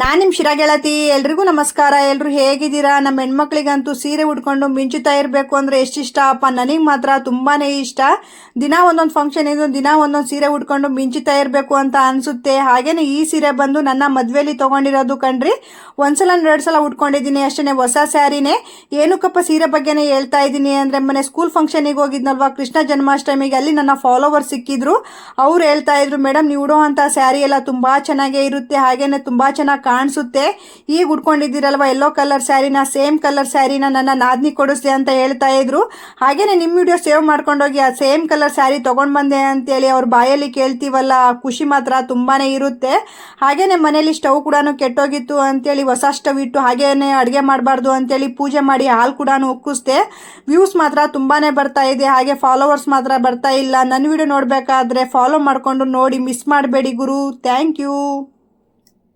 ನಾನು ನಿಮ್ಮ ಶಿರಾ ಗೆಳತಿ. ಎಲ್ರಿಗೂ ನಮಸ್ಕಾರ. ಎಲ್ಲರೂ ಹೇಗಿದ್ದೀರಾ? ನಮ್ಮ ಹೆಣ್ಮಕ್ಳಿಗಂತೂ ಸೀರೆ ಉಟ್ಕೊಂಡು ಮಿಂಚುತ್ತಾ ಇರಬೇಕು ಅಂದರೆ ಎಷ್ಟು ಇಷ್ಟ ಅಪ್ಪ. ನನಗೆ ಮಾತ್ರ ತುಂಬಾ ಇಷ್ಟ. ದಿನ ಒಂದೊಂದು ಫಂಕ್ಷನ್ ಇದು, ದಿನ ಒಂದೊಂದು ಸೀರೆ ಉಟ್ಕೊಂಡು ಮಿಂಚುತ್ತಾ ಇರಬೇಕು ಅಂತ ಅನಿಸುತ್ತೆ. ಹಾಗೇನೆ ಈ ಸೀರೆ ಬಂದು ನನ್ನ ಮದುವೆಯಲ್ಲಿ ತೊಗೊಂಡಿರೋದು ಕಣ್ರಿ. ಒಂದ್ಸಲ 2 ಸಲ ಉಟ್ಕೊಂಡಿದ್ದೀನಿ ಅಷ್ಟೇ. ಹೊಸ ಸ್ಯಾರಿನೇ. ಏನಕ್ಕಪ್ಪ ಸೀರೆ ಬಗ್ಗೆನೇ ಹೇಳ್ತಾ ಇದ್ದೀನಿ ಅಂದರೆ, ಮೊನ್ನೆ ಸ್ಕೂಲ್ ಫಂಕ್ಷನಿಗೆ ಹೋಗಿದ್ನಲ್ವಾ ಕೃಷ್ಣ ಜನ್ಮಾಷ್ಟಮಿಗೆ, ಅಲ್ಲಿ ನನ್ನ ಫಾಲೋವರ್ಸ್ ಸಿಕ್ಕಿದ್ರು. ಅವ್ರು ಹೇಳ್ತಾ ಇದ್ರು, ಮೇಡಮ್ ನೀವು ಉಡೋವಂಥ ಸ್ಯಾರಿ ಎಲ್ಲ ತುಂಬ ಚೆನ್ನಾಗೇ ಇರುತ್ತೆ, ಹಾಗೇನೆ ತುಂಬ ಚೆನ್ನಾಗಿ ಕಾಣಿಸುತ್ತೆ. ಈಗ ಉಟ್ಕೊಂಡಿದ್ದೀರಲ್ವ ಯೆಲ್ಲೋ ಕಲರ್ ಸ್ಯಾರಿನ, ಸೇಮ್ ಕಲರ್ ಸ್ಯಾರಿನ ನನ್ನ ನಾದ್ನಿ ಕೊಡಿಸ್ದೆ ಅಂತ ಹೇಳ್ತಾ ಇದ್ರು. ಹಾಗೇನೆ ನಿಮ್ಮ ವಿಡಿಯೋ ಸೇವ್ ಮಾಡ್ಕೊಂಡೋಗಿ ಆ ಸೇಮ್ ಕಲರ್ ಸ್ಯಾರಿ ತೊಗೊಂಡು ಬಂದೆ ಅಂತೇಳಿ ಅವ್ರ ಬಾಯಲ್ಲಿ ಕೇಳ್ತೀವಲ್ಲ, ಆ ಖುಷಿ ಮಾತ್ರ ತುಂಬಾ ಇರುತ್ತೆ. ಹಾಗೇನೆ ಮನೇಲಿ ಸ್ಟವ್ ಕೂಡ ಕೆಟ್ಟೋಗಿತ್ತು ಅಂತೇಳಿ ಹೊಸ ಸ್ಟವ್ ಇಟ್ಟು ಹಾಗೇನೆ ಅಡುಗೆ ಮಾಡಬಾರ್ದು ಅಂತೇಳಿ ಪೂಜೆ ಮಾಡಿ ಹಾಲು ಕೂಡ ಉಕ್ಕಿಸ್ದೆ. ವ್ಯೂಸ್ ಮಾತ್ರ ತುಂಬಾ ಬರ್ತಾ ಇದೆ, ಹಾಗೆ ಫಾಲೋವರ್ಸ್ ಮಾತ್ರ ಬರ್ತಾ ಇಲ್ಲ. ನನ್ನ ವಿಡಿಯೋ ನೋಡಬೇಕಾದ್ರೆ ಫಾಲೋ ಮಾಡಿಕೊಂಡು ನೋಡಿ, ಮಿಸ್ ಮಾಡಬೇಡಿ ಗುರು. Thank you.